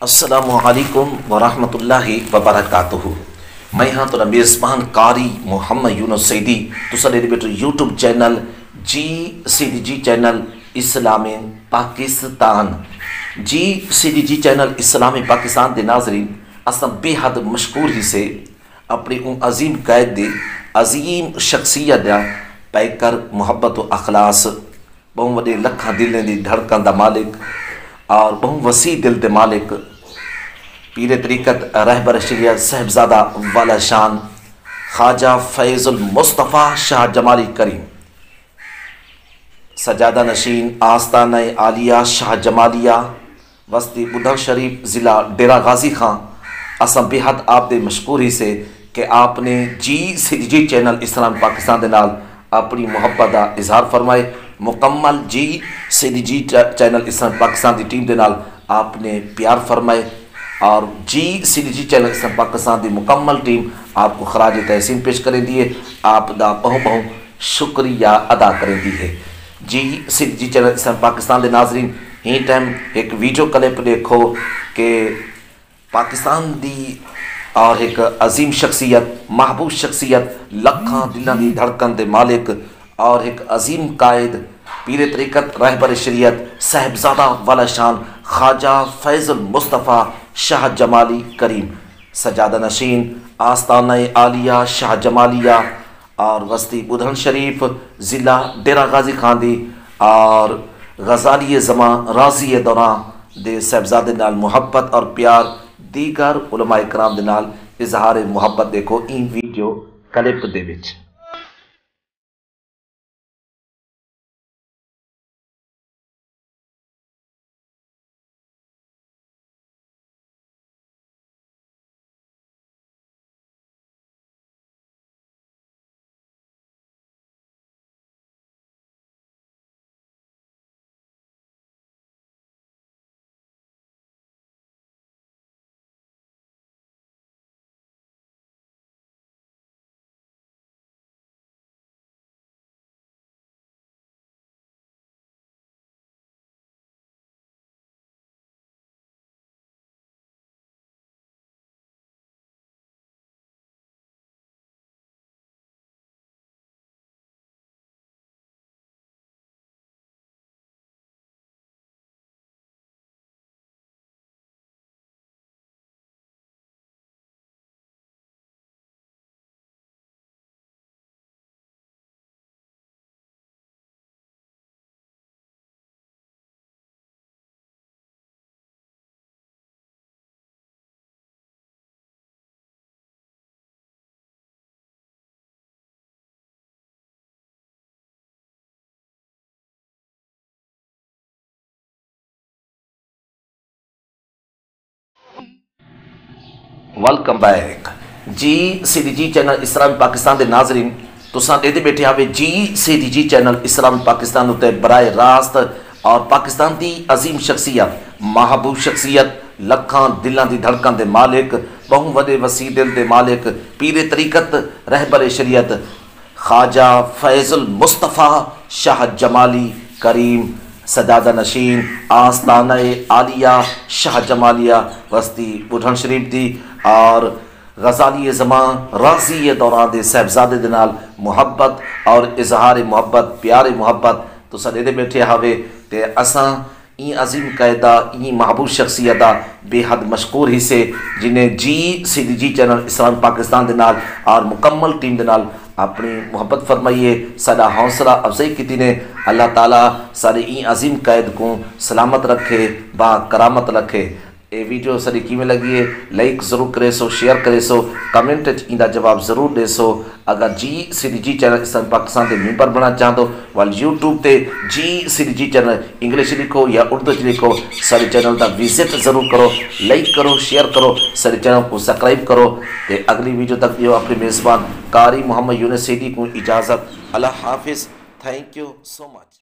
अस्सलामुअलैकुम वरहमतुल्लाहि वबरकातुहू। मैं हाँ तो मेज़बान कारी मोहम्मद यूनुस सईदी तुसा दे बेटो यूट्यूब चैनल जी सीडी जी चैनल इस्लामी पाकिस्तान जी सीडी जी चैनल इस्लामी पाकिस्तान के नाजरीन अस बेहद मशहूर ही से अपनी अजीम कैद दे अजीम शख्सियत दा पैकर मुहब्बत व अखलास बहु वडे लखा दिलें दी धड़कन दा मालिक और बहु वसी दिल दे मालिक पीर तरीक़त रहबर शरीयत साहिबजादा वाला शान ख्वाजा फैज़ुल मुस्तफ़ा शाह जमाली करीम सजादा नशीन आस्ताना आलिया शाह जमालिया वस्ती बुधन शरीफ ज़िला डेरा गाजी खां असम बेहद आप दे मशहूरी से कि आपने जी सीडी जी चैनल इस्लाम पाकिस्तान के नाल अपनी मुहब्बत का इजहार फरमाए। मुकम्मल जी सीडी जी चैनल इस्लाम पाकिस्तान की टीम के नाल आपने प्यार फरमाए और जी सीडी जी चैनल इस्लाम पाकिस्तान की मुकम्मल टीम आपको खराज तहसीन पेश करें दी है। आप दा बहु बहु शुक्रिया अदा करें दी है। जी सीडी जी चैनल इस्लाम पाकिस्तान के नाजरीन ही टाइम एक वीडियो क्लिप देखो कि पाकिस्तान दी और एक अजीम शख्सियत महबूब शख्सियत लखा दिलों की धड़कन के मालिक और एक अजीम कायद पीर तरीक़त रहबर शरीयत साहिबजादा वाला शान ख्वाजा फैज़ुल मुस्तफ़ा शाह जमाली करीम सजादा नशीन आस्ताना आलिया शाह जमालिया और वस्ती बुधन शरीफ ज़िला डेरा गाजी खां दी और गजाली ज़मा राजी दौरां दे साहिबजादे नाल मुहब्बत और प्यार दीगर उलमा इकराम दे नाल इजहार मुहब्बत देखो इन वीडियो क्लिप दे विच। वेलकम बैक जी सीडी जी चैनल इस्लामी पाकिस्तान के नाजरीन तुसा देते बैठे आवे जी सीडी जी चैनल इस्लामी पाकिस्तान उत्ते बराए रास्त और पाकिस्तान की अजीम शख्सियत महबूब शख्सियत लखा दिलों की धड़कन के मालिक बहु वडे वसी दिल के मालिक पीर तरीक़त रहबर शरीयत ख्वाजा फैज़ुल मुस्तफ़ा शाह जमाली करीम सजादा नशीन आस्ताना आलिया शाह जमालिया वस्ती बुधन शरीफ दी और गजाली ज़मा राजी दौरान दे साहिबजादे दे नाल मुहब्बत और इजहार मुहब्बत प्यार मुहब्बत तुसा दे बैठे हावे ते असां ई अजीम कायदा ई महबूब शख्सियत बेहद मशहूर हिस्से जिन्हें जी सीडी जी चैनल इस्लाम पाकिस्तान के नाल और मुकम्मल टीम के नाल अपनी मुहब्बत फरमाइए साडा हौसला अफजाई की ने अल्लाह ताला सारे ई अजीम कैद को सलामत रखे बा करामत रखे। ये वीडियो सारी किमें लगी है लाइक ज़रूर करे सो शेयर करे सो कमेंट इंदा जवाब ज़रूर दे सो। अगर जी सीडी जी चैनल इस्लाम पाकिस्तान के मेंबर बनना चाहते हो वाल यूट्यूब पे जी सीडी जी चैनल इंग्लिश लिखो या उर्दू लिखो सारे चैनल का विजिट ज़रूर करो लाइक करो शेयर करो सारे चैनल को सब्सक्राइब करो। ते अगली वीडियो तक यो अपने मेज़बान कारी मोहम्मद यूनुस सईदी को इजाज़त। अल्लाह हाफिज़। Thank you so much.